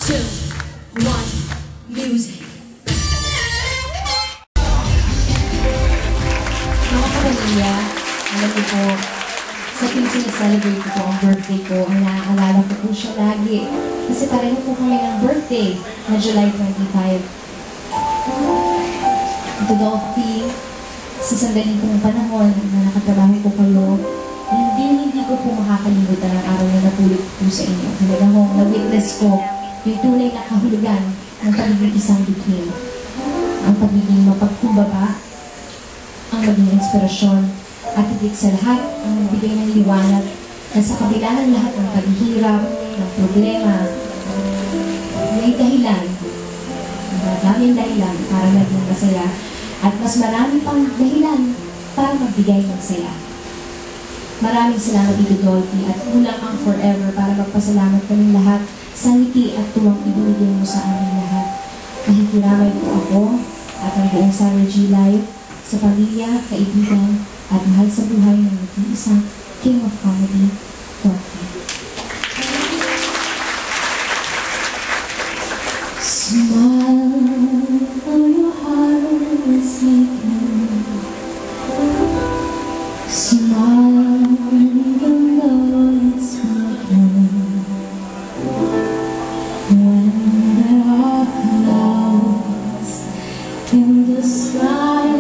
2, 1, music. Mga kapamilya, alam ko po, sa tuwing sineselebrate ko ang birthday ko, ang naaalala ko po siya lagi. Kasi pareho po kami ng birthday na July 25. Ito Dolphy, sa sandaling kong panahon na nakatrabaho ko kayo, hindi ko po makakalimutan ang araw na napulot po sa inyo. Talaga hong na-witness ko yung tunay na kahulugan ng pagiging isang biklim. Ang pagiging mapagkumbaba, ang maging inspirasyon, at higit sa lahat, ang magbigay ng liwanag na sa kabila ng lahat ng paghihirap, ng problema, may dahilan, maraming dahilan para maging masaya, at mas marami pang dahilan para magbigay ng saya. Maraming salamat dito, Dolphy, at kulang ang forever para magpasalamat kaming lahat sa ngiti at tuwang ibinigay mo sa aming lahat. Nakikiramay po ako at ang buong Sarah G Live sa pamilya, kaibigan, at mahal sa buhay ng isang King of Comedy, Dolphy. Smile for your heart is aching. Smile even though it's broken. When there are clouds in the sky,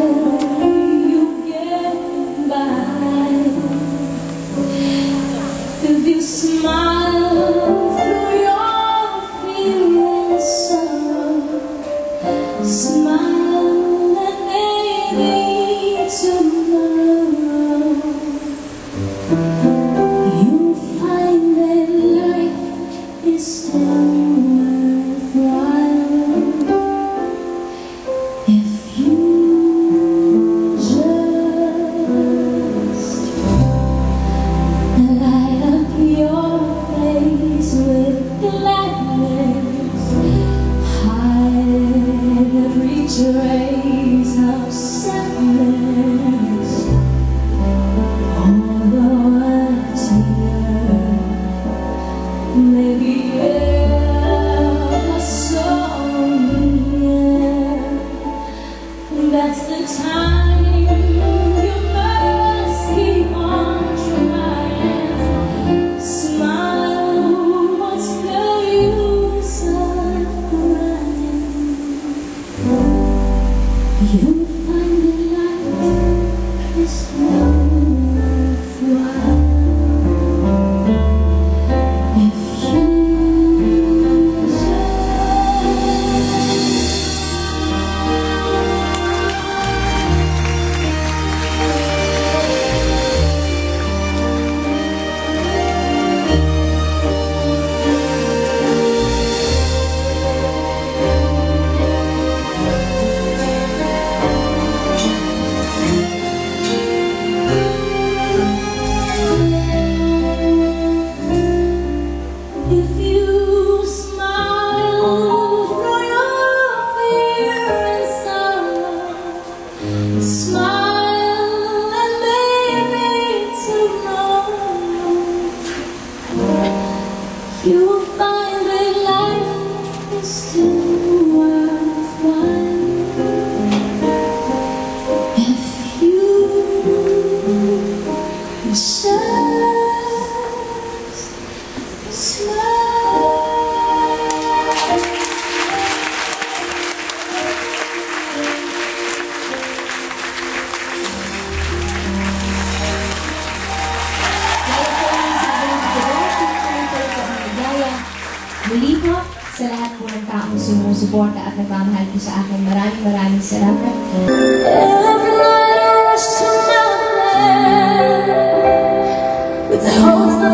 you get by. If you smile through your feelings, smile and maybe tomorrow you'll find that life is still worthwhile if you just light up your face with gladness, hide every trace of sadness. Although a tear may be ever so near, that's the time you must keep on trying. Smile, what's the use of crying? You'll find that life is still worthwhile if you smile through your fear and sorrow, smile and maybe tomorrow you'll find that life is still worthwhile if you just smile. Muli po, sa lahat po ng taong sumusuporta at nagmamahal po sa akin, maraming salamat. Every night I rush to my bed with the hopes that